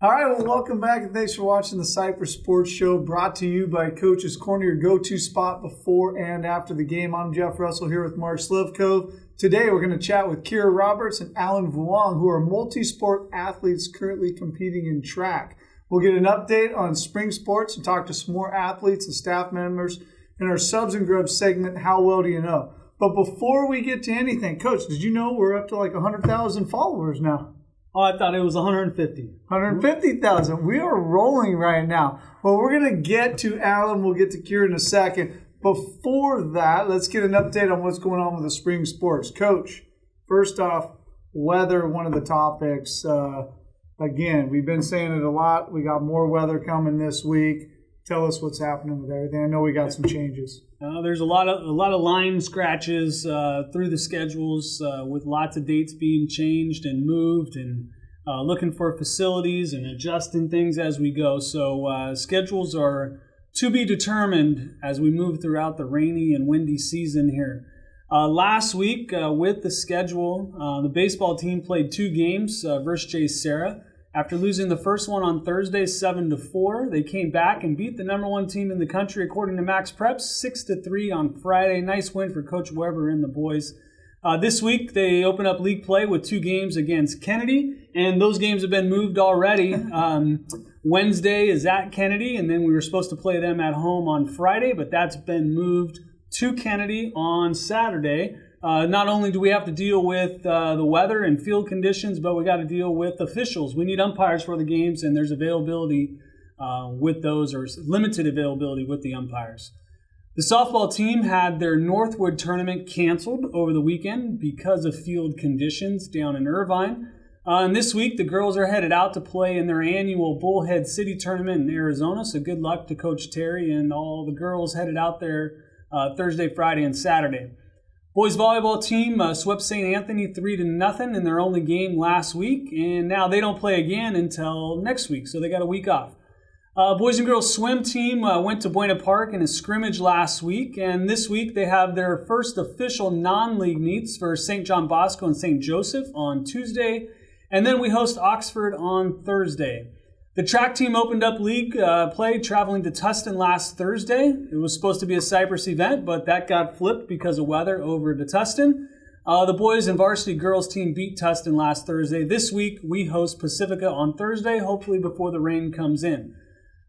All right, well, welcome back, and thanks for watching the Cypress Sports Show, brought to you by Coach's Corner, your go-to spot before and after the game. I'm Jeff Russell here with Mark Slevcove. Today, we're going to chat with Keira Roberts and Alan Vuong, who are multi-sport athletes currently competing in track. We'll get an update on spring sports and talk to some more athletes and staff members in our Subs and Grubs segment, How Well Do You Know? But before we get to anything, Coach, did you know we're up to like 100,000 followers now? Oh, I thought it was 150. 150,000. We are rolling right now. Well, we're going to get to Alan. We'll get to Keira in a second. Before that, let's get an update on what's going on with the spring sports. Coach, first off, weather, one of the topics. Again, we've been saying it a lot. We got more weather coming this week. Tell us what's happening with everything. I know we got some changes. There's a lot of line scratches through the schedules with lots of dates being changed and moved, and looking for facilities and adjusting things as we go. So schedules are to be determined as we move throughout the rainy and windy season here. Last week with the schedule, the baseball team played 2 games versus J. Sarah. After losing the first one on Thursday 7-4, they came back and beat the number 1 team in the country according to Max Preps 6-3 on Friday. Nice win for Coach Weber and the boys. This week they open up league play with 2 games against Kennedy, and those games have been moved already. Wednesday is at Kennedy, and then we were supposed to play them at home on Friday, but that's been moved to Kennedy on Saturday. Not only do we have to deal with the weather and field conditions, but we got to deal with officials. We need umpires for the games, and there's availability with those, or limited availability with the umpires. The softball team had their Northwood tournament canceled over the weekend because of field conditions down in Irvine. And this week, the girls are headed out to play in their annual Bullhead City tournament in Arizona. So good luck to Coach Terry and all the girls headed out there Thursday, Friday, and Saturday. Boys volleyball team swept St. Anthony 3-0 in their only game last week, and now they don't play again until next week, so they got a week off. Boys and girls swim team went to Buena Park in a scrimmage last week, and this week they have their first official non-league meets for St. John Bosco and St. Joseph on Tuesday, and then we host Oxford on Thursday. The track team opened up league play traveling to Tustin last Thursday. It was supposed to be a Cypress event, but that got flipped because of weather over to Tustin. The boys and varsity girls team beat Tustin last Thursday. This week, we host Pacifica on Thursday, hopefully before the rain comes in.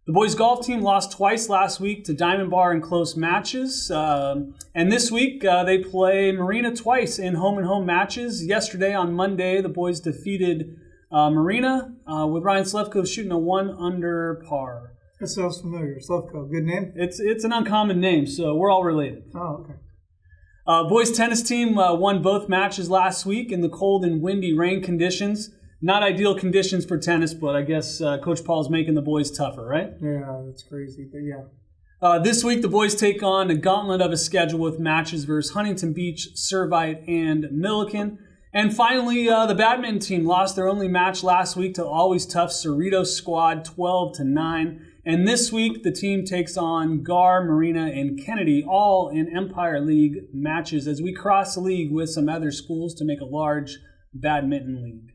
The boys golf team lost twice last week to Diamond Bar in close matches. And this week, they play Marina twice in home-and-home matches. Yesterday, on Monday, the boys defeated Marina, with Ryan Slevcove shooting a 1 under par. That sounds familiar. Slevcove, good name? It's an uncommon name, so we're all related. Oh, okay. Boys tennis team won both matches last week in the cold and windy rain conditions. Not ideal conditions for tennis, but I guess Coach Paul's making the boys tougher, right? Yeah, that's crazy, but yeah. This week, the boys take on a gauntlet of a schedule with matches versus Huntington Beach, Servite, and Milliken. And finally, the badminton team lost their only match last week to Always Tough Cerritos squad 12-9. And this week, the team takes on Gar, Marina, and Kennedy, all in Empire League matches as we cross league with some other schools to make a large badminton league.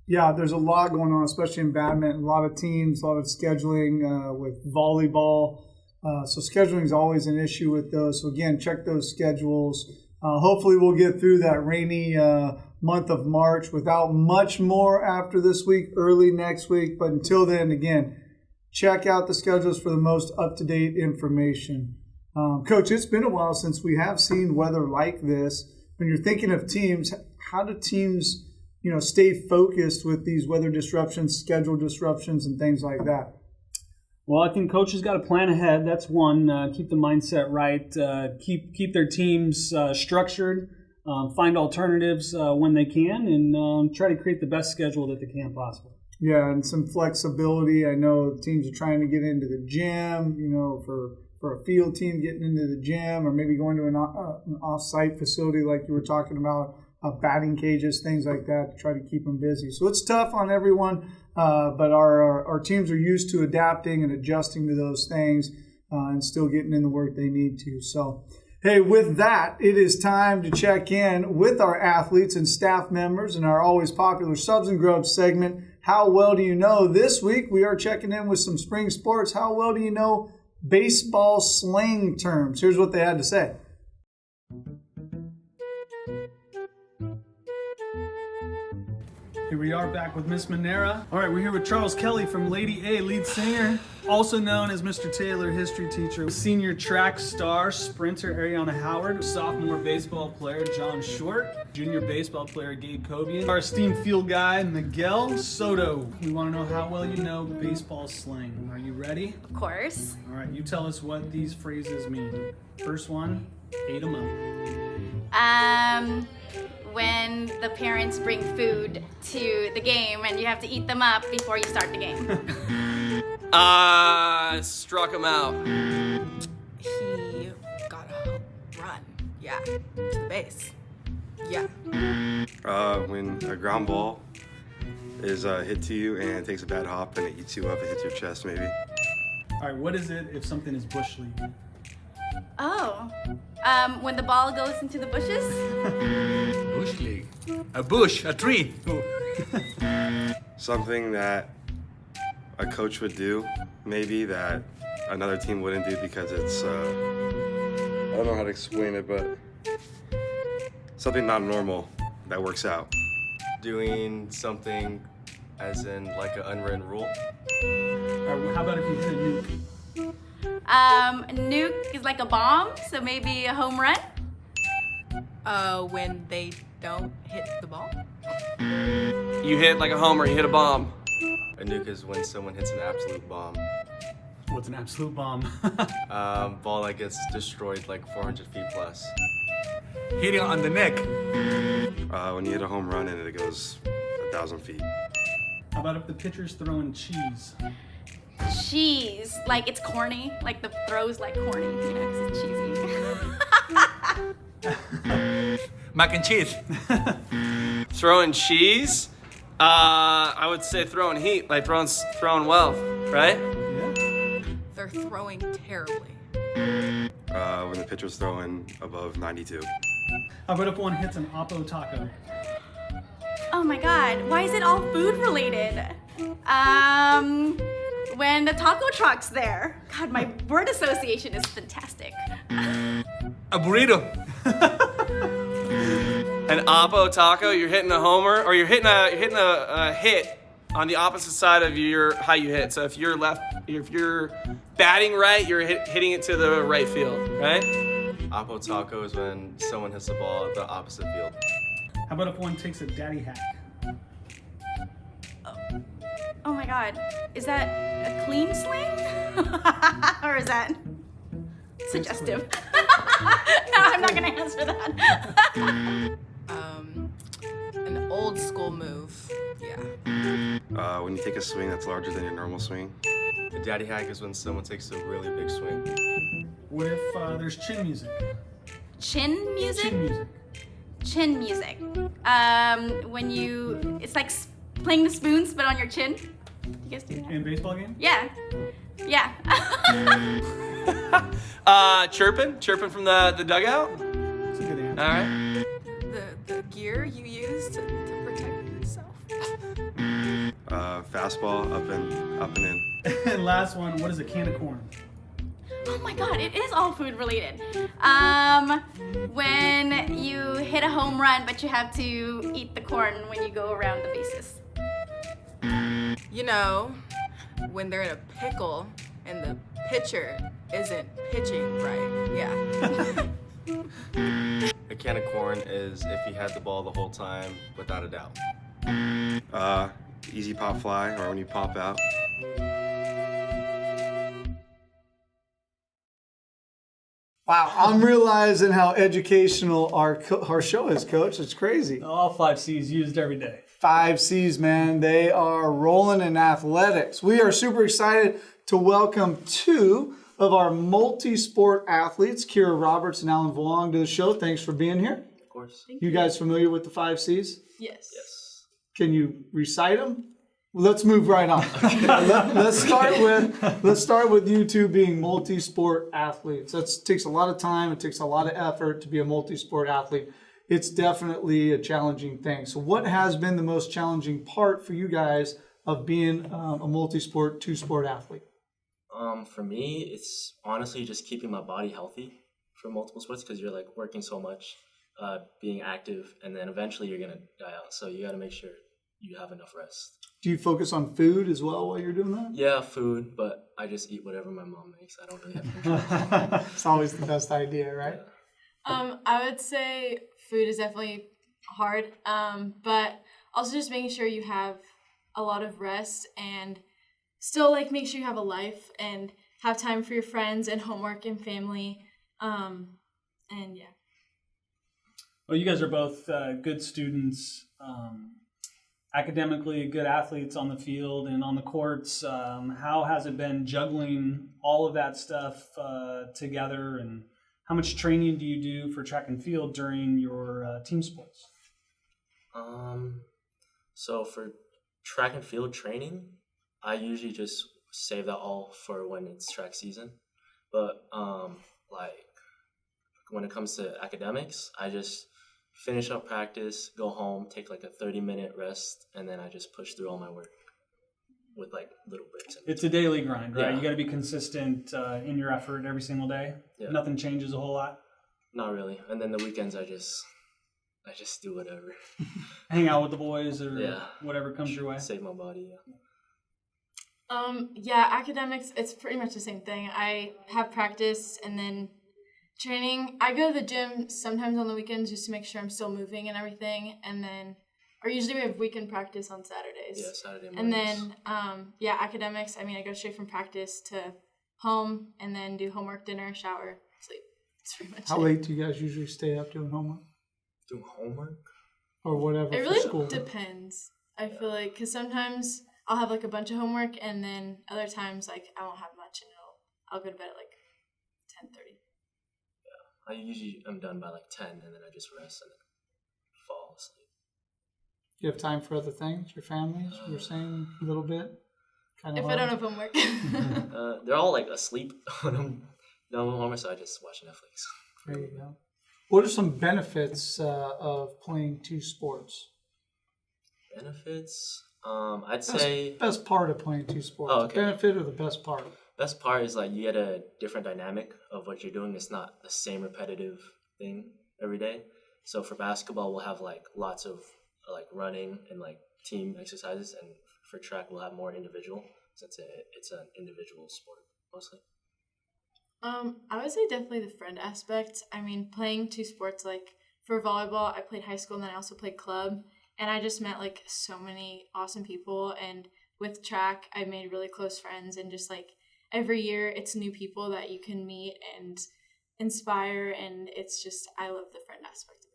Yeah, there's a lot going on, especially in badminton. A lot of teams, a lot of scheduling with volleyball. So scheduling is always an issue with those. So again, check those schedules. Hopefully we'll get through that rainy month of March without much more after this week, early next week. But until then, again, check out the schedules for the most up-to-date information. Coach, it's been a while since we have seen weather like this. When you're thinking of teams, how do teams, stay focused with these weather disruptions, schedule disruptions, and things like that? Well, I think coaches got to plan ahead. That's one. Keep the mindset right. Keep their teams structured. Find alternatives when they can, and try to create the best schedule that they can possibly. Yeah, and some flexibility. I know teams are trying to get into the gym. For a field team getting into the gym, or maybe going to an off-site facility like you were talking about, batting cages, things like that, to try to keep them busy. So it's tough on everyone. But our teams are used to adapting and adjusting to those things and still getting in the work they need to. So Hey, with that, it is time to check in with our athletes and staff members in our always popular Subs and Grubs segment. How well do you know? This week, we are checking in with some spring sports. How well do you know baseball slang terms? Here's what they had to say. Here we are back with Miss Manera. All right, we're here with Charles Kelly from Lady A, lead singer, also known as Mr. Taylor, history teacher, senior track star, sprinter Ariana Howard, sophomore baseball player John Short, junior baseball player Gabe Cobian, our esteemed field guy Miguel Soto. We want to know how well you know baseball slang. Are you ready? Of course. All right, you tell us what these phrases mean. First one, 8 'em up. When the parents bring food to the game and you have to eat them up before you start the game. Struck him out. He got a home run. Yeah. To the base. Yeah. When a ground ball is hit to you and takes a bad hop and it eats you up, it hits your chest maybe. All right, what is it if something is bush league? Oh. When the ball goes into the bushes? Bush league. A bush, a tree. Something that a coach would do, maybe that another team wouldn't do because it's, I don't know how to explain it, but something not normal that works out. Doing something as in like an unwritten rule. All right, how about if you hit a nuke? Nuke is like a bomb, so maybe a home run? When they don't hit the ball. You hit like a homer, you hit a bomb. A nuke is when someone hits an absolute bomb. What's an absolute bomb? Ball that gets destroyed like 400 feet plus. Hitting on the neck. When you hit a home run and it goes 1,000 feet. How about if the pitcher's throwing cheese? Cheese. Like it's corny. Like the throw's like corny, you know, because it's cheesy. Mac and cheese. Throwing cheese? I would say throwing heat, like throwing well, right? Yeah. They're throwing terribly. When the pitcher's throwing above 92. How about if one hits an Oppo taco? Oh my god, why is it all food related? When the taco truck's there. God, my word association is fantastic. A burrito. An Oppo taco, you're hitting a homer, or you're hitting a hit on the opposite side of how you hit. So if you're batting right, you're hitting it to the right field, right? Oppo taco is when someone hits the ball at the opposite field. How about if one takes a daddy hack? Oh my god, is that a clean slang? Or is that suggestive? No, I'm not gonna answer that. An old school move. Yeah. When you take a swing that's larger than your normal swing. The daddy hack is when someone takes a really big swing. What if there's chin music? Chin music? Chin music. Chin music. When it's like playing the spoons but on your chin. Do you guys do that? In a baseball game? Yeah. Yeah. Chirping from the dugout. That's a good answer. All right. The gear you use to protect yourself. Fastball up and in. And last one, what is a can of corn? Oh my god, it is all food related. When you hit a home run but you have to eat the corn when you go around the bases. You know, when they're in a pickle and the pitcher isn't pitching right. Yeah. A can of corn is if he had the ball the whole time, without a doubt. Easy pop fly, or when you pop out. Wow, I'm realizing how educational our show is, Coach. It's crazy. All 5 C's used every day. 5 C's, man. They are rolling in athletics. We are super excited to welcome 2 of our multi-sport athletes, Keira Roberts and Alan Vuong, to the show. Thanks for being here. Of course. You guys familiar with the 5 C's? Yes. Can you recite them? Well, let's move right on. Let's start with you two being multi-sport athletes. That takes a lot of time. It takes a lot of effort to be a multi-sport athlete. It's definitely a challenging thing. So what has been the most challenging part for you guys of being a multi-sport, two-sport athlete? For me, it's honestly just keeping my body healthy for multiple sports, because you're like working so much, being active, and then eventually you're gonna die out. So you got to make sure you have enough rest. Do you focus on food as well while you're doing that? Yeah, food, but I just eat whatever my mom makes. I don't really have control. It's always the best idea, right? I would say food is definitely hard, but also just making sure you have a lot of rest and still like make sure you have a life and have time for your friends and homework and family, and yeah. Well, you guys are both good students, academically good athletes on the field and on the courts. How has it been juggling all of that stuff together, and how much training do you do for track and field during your team sports? So for track and field training, I usually just save that all for when it's track season. But like when it comes to academics, I just finish up practice, go home, take like a 30-minute rest, and then I just push through all my work with like little breaks. It's a daily grind, right? Yeah. You got to be consistent in your effort every single day. Yeah. Nothing changes a whole lot. Not really. And then the weekends I just do whatever. Hang out with the boys or Yeah. whatever comes your way. Save my body, yeah. Yeah, academics, it's pretty much the same thing. I have practice and then training. I go to the gym sometimes on the weekends just to make sure I'm still moving and everything. And then, or usually we have weekend practice on Saturdays. Yeah, Saturday mornings. And then, academics, I mean, I go straight from practice to home and then do homework, dinner, shower, sleep. That's pretty much How it. late do you guys usually stay up doing homework Doing homework? or whatever It for really school? depends. I feel like, because sometimes I'll have like a bunch of homework and then other times like I won't have much and I'll go to bed at like 10:30. I usually am done by like 10, and then I just rest and then fall asleep. Do you have time for other things, your families? You were saying a little bit. Kind of If I don't have homework. They're all like asleep when I'm done with homework, so I just watch Netflix. There you go. What are some benefits of playing two sports? Benefits? I'd say Best part of playing two sports. Oh, okay. The benefit or the best part? best part is like you get a different dynamic of what you're doing. It's not the same repetitive thing every day. So for basketball, we'll have like lots of like running and like team exercises, and for track, we'll have more individual since it's an individual sport mostly. I would say definitely the friend aspect. I mean, playing two sports, like for volleyball, I played high school and then I also played club, and I just met like so many awesome people. And with track, I made really close friends, and just like every year it's new people that you can meet and inspire, and it's just, I love the friend aspect of it.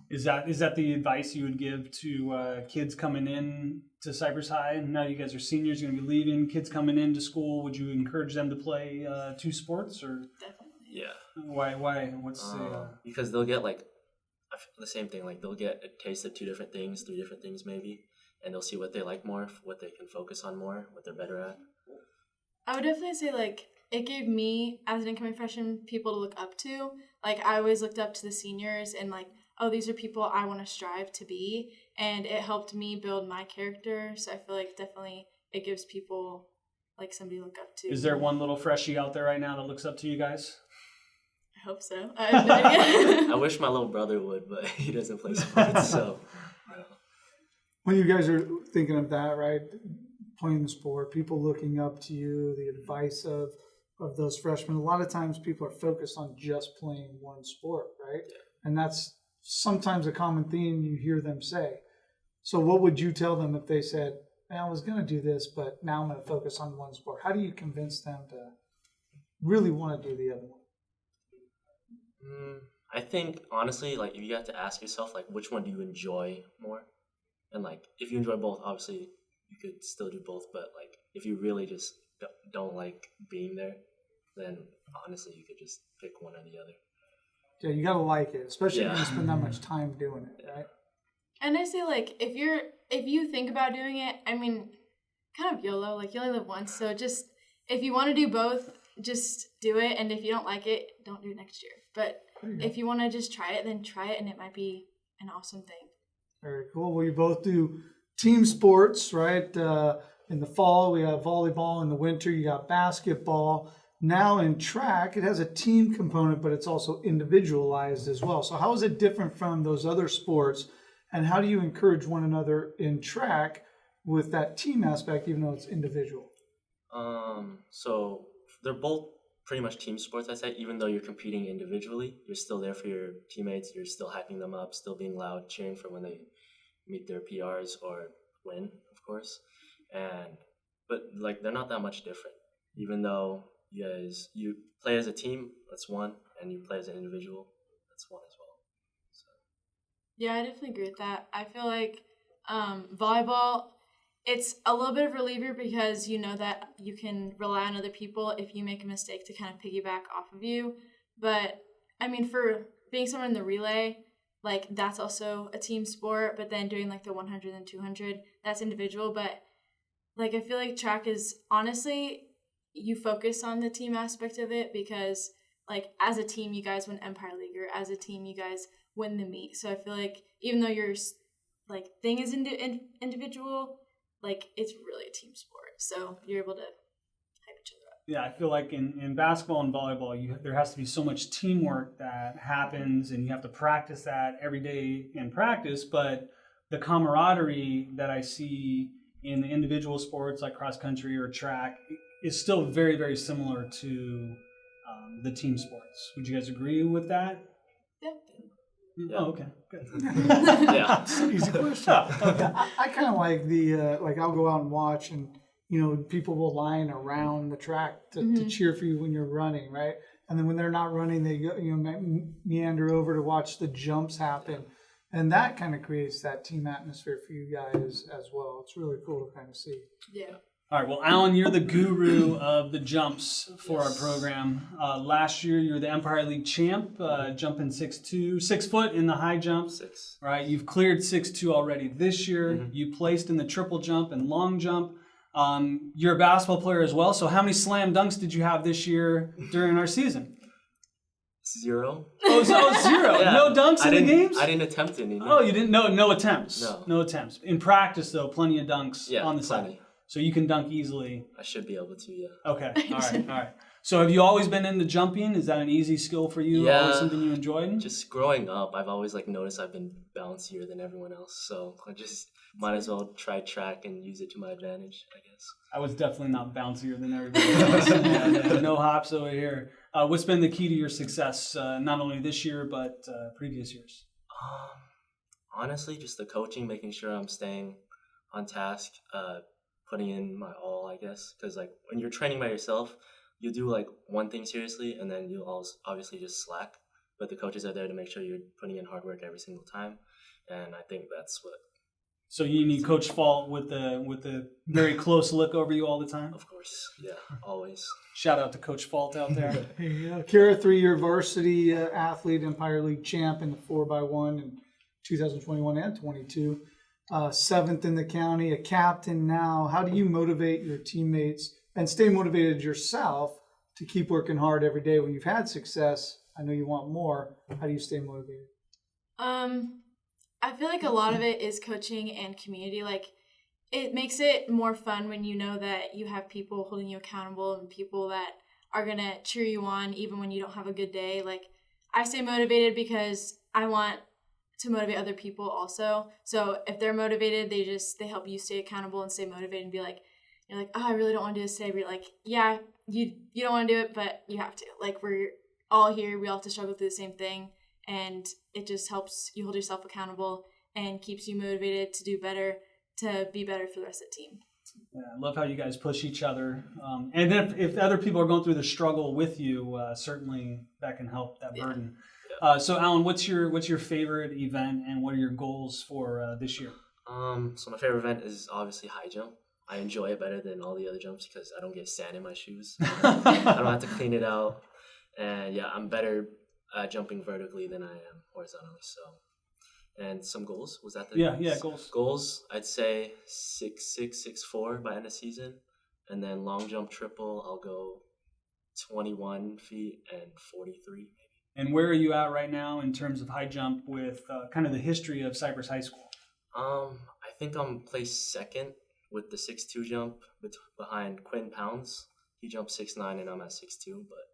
Is that the advice you would give to kids coming in to Cypress High? Now you guys are seniors, you're going to be leaving. Kids coming into school, would you encourage them to play two sports, or Definitely. Yeah. why? What's Because they'll get like the same thing. Like they'll get a taste of 2 different things, 3 different things maybe, and they'll see what they like more, what they can focus on more, what they're better at. I would definitely say, like, it gave me, as an incoming freshman, people to look up to. Like, I always looked up to the seniors and, like, oh, these are people I want to strive to be. And it helped me build my character. So I feel like definitely it gives people, like, somebody to look up to. Is there one little freshie out there right now that looks up to you guys? I hope so. I have no idea. I wish my little brother would, but he doesn't play sports, so. No. When you guys are thinking of that, right, playing the sport, people looking up to you, the advice of those freshmen, a lot of times people are focused on just playing one sport, right? Yeah. And that's sometimes a common theme you hear them say. So what would you tell them if they said, man, I was going to do this, but now I'm going to focus on one sport? How do you convince them to really want to do the other one? I think, honestly, like, if you have to ask yourself, like, which one do you enjoy more? And, like, if you enjoy both, obviously, you could still do both. But, like, if you really just don't like being there, then, honestly, you could just pick one or the other. Yeah, you got to like it, especially if Yeah. you spend that much time doing it, right? And I say, like, if you think about doing it, I mean, kind of YOLO, like, you only live once, so just, if you want to do both, just do it, and if you don't like it, don't do it next year. But if you want to just try it, then try it, and it might be an awesome thing. Very cool. Well, you both do team sports, right? In the fall, we have volleyball. In the winter, you got basketball. Now in track, it has a team component, but it's also individualized as well. So how is it different from those other sports? And how do you encourage one another in track with that team aspect, even though it's individual? So they're both pretty much team sports, I say. Even though you're competing individually, you're still there for your teammates. You're still hyping them up, still being loud, cheering for when they meet their PRs or win, of course. But like they're not that much different. Even though you play as a team, that's one, and you play as an individual, that's one as well. So. Yeah, I definitely agree with that. I feel like volleyball, it's a little bit of a reliever because you know that you can rely on other people if you make a mistake to kind of piggyback off of you. But, I mean, for being someone in the relay, like, that's also a team sport. But then doing, like, the 100 and 200, that's individual. But, like, I feel like track is, honestly, you focus on the team aspect of it because, like, as a team, you guys win Empire League, or as a team, you guys win the meet. So I feel like even though your, like, thing is individual, like, it's really a team sport. So you're able to hype each other up. Yeah, I feel like in basketball and volleyball, there has to be so much teamwork that happens, and you have to practice that every day in practice. But the camaraderie that I see in the individual sports like cross country or track is still very, very similar to the team sports. Would you guys agree with that? Yeah. Oh, okay, good. Yeah. Easy question. I kind of like I'll go out and watch, and people will line around the track to cheer for you when you're running, right? And then when they're not running, they go, meander over to watch the jumps happen, and that kind of creates that team atmosphere for you guys as well. It's really cool to kind of see. Yeah. All right, well, Alan, you're the guru of the jumps for our program. Last year, you were the Empire League champ, jumping 6 foot in the high jump. 6. Right, you've cleared 6'2" already this year. You placed in the triple jump and long jump. You're a basketball player as well. So how many slam dunks did you have this year during our season? 0. Oh, so 0. Yeah. No dunks in the games? I didn't attempt any. Oh, you didn't? No attempts. No attempts. In practice, though, plenty of dunks on the plenty. side. So you can dunk easily. I should be able to, yeah. Okay, all right. So have you always been into jumping? Is that an easy skill for you? Yeah. Always something you enjoyed? Just growing up, I've always noticed I've been bouncier than everyone else. So I just might as well try track and use it to my advantage, I guess. I was definitely not bouncier than everybody else. No hops over here. What's been the key to your success, not only this year, but previous years? Honestly, just the coaching, making sure I'm staying on task, putting in my all, I guess. Because when you're training by yourself, you do one thing seriously, and then you obviously just slack. But the coaches are there to make sure you're putting in hard work every single time, and I think that's what. So you need Coach Fault with the very close look over you all the time? Of course, yeah, always. Shout out to Coach Fault out there. There you go. Keira, 3-year varsity athlete, Empire League champ in the 4x1 in 2021 and 22. 7th in the county, a captain now. How do you motivate your teammates and stay motivated yourself to keep working hard every day when you've had success? I know you want more. How do you stay motivated? I feel like a lot of it is coaching and community. It makes it more fun when you know that you have people holding you accountable and people that are going to cheer you on even when you don't have a good day. I stay motivated because I want to motivate other people also. So if they're motivated, they help you stay accountable and stay motivated and be you're oh, I really don't want to do this today. But you're yeah, you don't want to do it, but you have to. We're all here. We all have to struggle through the same thing. And it just helps you hold yourself accountable and keeps you motivated to do better, to be better for the rest of the team. Yeah, I love how you guys push each other. And then if other people are going through the struggle with you, certainly that can help that burden. So Alan, what's your favorite event and what are your goals for this year? So my favorite event is obviously high jump. I enjoy it better than all the other jumps because I don't get sand in my shoes. I don't have to clean it out. And yeah, I'm better jumping vertically than I am horizontally. So, And some goals. Was that the goals? Goals, I'd say 6'6", 6'4" by end of season. And then long jump triple, I'll go 21 feet and 43 maybe. And where are you at right now in terms of high jump with kind of the history of Cypress High School? I think I'm placed second with the 6'2" jump behind Quinn Pounds. He jumped 6'9" and I'm at 6'2", but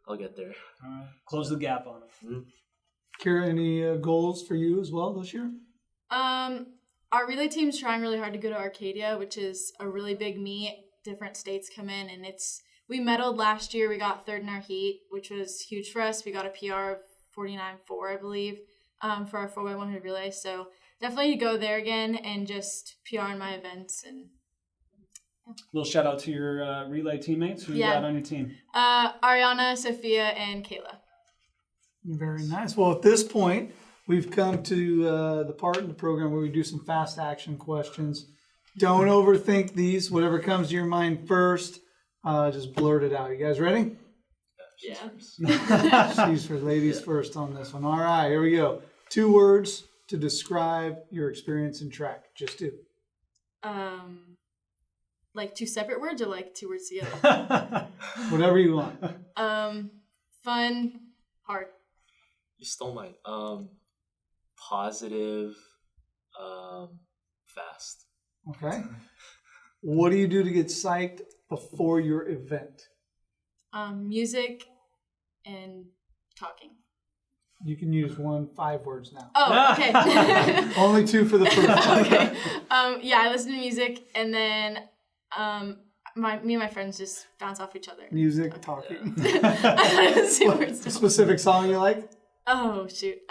I'll get there. All right. Close the gap on him. Mm-hmm. Keira, any goals for you as well this year? Our relay team's trying really hard to go to Arcadia, which is a really big meet. Different states come in, and we medaled last year. We got third in our heat, which was huge for us. We got a PR of 49.4, I believe, for our 4x100 relay. So definitely to go there again and just PR in my events. And little shout out to your relay teammates. Who you got on your team? Ariana, Sophia, and Kayla. Very nice. Well, at this point, we've come to the part in the program where we do some fast action questions. Don't overthink these. Whatever comes to your mind first, just blurt it out. You guys ready? Yeah. She's for ladies first on this one. All right, here we go. 2 words to describe your experience in track. Just 2. Like 2 separate words or like 2 words together? Whatever you want. Fun, hard. You stole mine. Positive, fast. Okay. What do you do to get psyched before your event? Music and talking. You can use 5 words now. Oh, okay. Only 2 for the first one. Okay. I listen to music, and then me and my friends just bounce off each other. Music, talking. Specific song you like? Oh, shoot.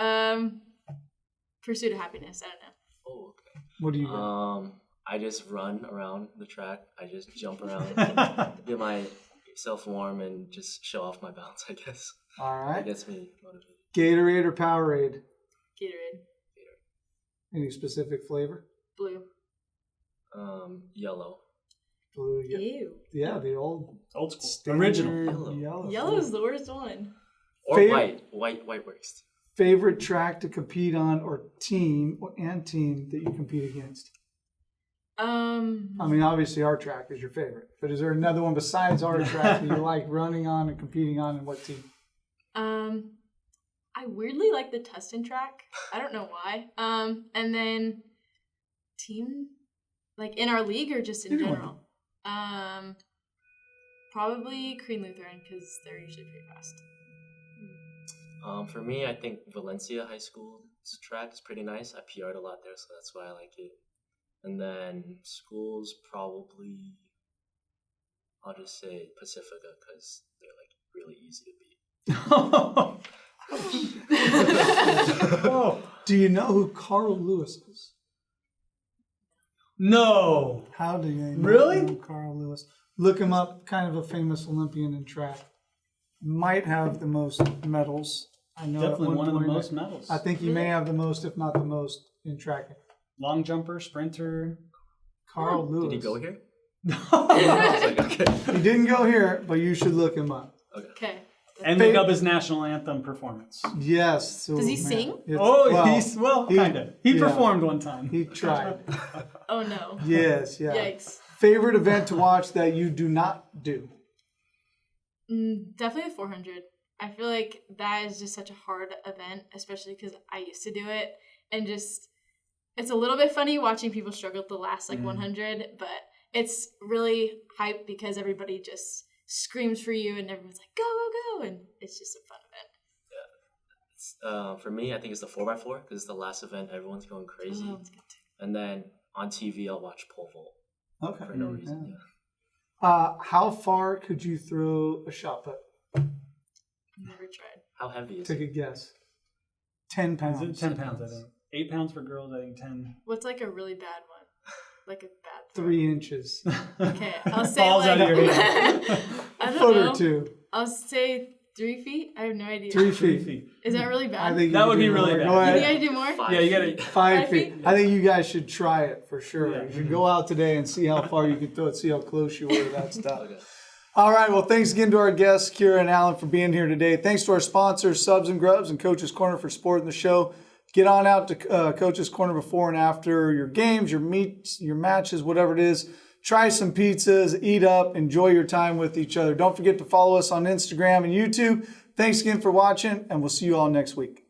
Pursuit of Happiness. I don't know. Oh, okay. What do you do? I just run around the track. I just jump around, get myself warm, and just show off my bounce, I guess. All right. It gets me motivated. Gatorade or Powerade? Gatorade. Any specific flavor? Blue. Yellow. Blue. Ew. Yeah, the old school. Original. Yellow. Yellow is the worst one. Or white works. Favorite track to compete on or team that you compete against? I mean, obviously our track is your favorite, but is there another one besides our track that you like running on and competing on, and what team? I weirdly like the Tustin track. I don't know why. And then team, like in our league or just in general? Probably Green Lutheran because they're usually pretty fast. For me, I think Valencia High School's track is pretty nice. I PR'd a lot there, so that's why I like it. And then schools, probably, I'll just say Pacifica because they're like really easy to beat. Do you know who Carl Lewis is? No. How do you know Really? Carl Lewis? Look him up. Kind of a famous Olympian in track. Might have the most medals. I know Definitely one of the most medals. I think he may have the most, if not the most, in track. Long jumper, sprinter. Carl Lewis. Did he go here? No. I was like, okay. He didn't go here, but you should look him up. Okay. And look up his national anthem performance. Yes. So, Does he sing? Kind of. He performed one time. He tried. Oh no. Yes, yeah. Yikes. Favorite event to watch that you do not do? Definitely the 400. I feel like that is just such a hard event, especially because I used to do it, and just it's a little bit funny watching people struggle at the last 100, but it's really hype because everybody just screams for you and everyone's like go go go, and it's just a fun event. Yeah, for me, I think it's the 4x4 because it's the last event. Everyone's going crazy, and then on TV I'll watch pole vault. Okay. For no reason. Yeah. How far could you throw a shot put? Never tried. How heavy is Take it? a guess. 10 pounds. Is it 10 pounds, I think. 8 pounds for girls, I think 10. What's like a really bad one? Like a bad throw? 3 inches. Okay, I'll say Falls out of your hand. I don't Foot know. or 2. I'll say 3 feet. I have no idea. 3 feet. Is that really bad? I think That would be do really more. bad. Go You ahead. think I do more? 5 Yeah, you feet. gotta. 5 feet? feet. I think you guys should try it for sure. Yeah. You should go out today and see how far you can throw it, see how close you were to that stuff. Okay. All right, well, thanks again to our guests, Keira and Alan, for being here today. Thanks to our sponsors, Subs and Grubs and Coach's Corner for supporting the show. Get on out to Coach's Corner before and after your games, your meets, your matches, whatever it is. Try some pizzas, eat up, enjoy your time with each other. Don't forget to follow us on Instagram and YouTube. Thanks again for watching, and we'll see you all next week.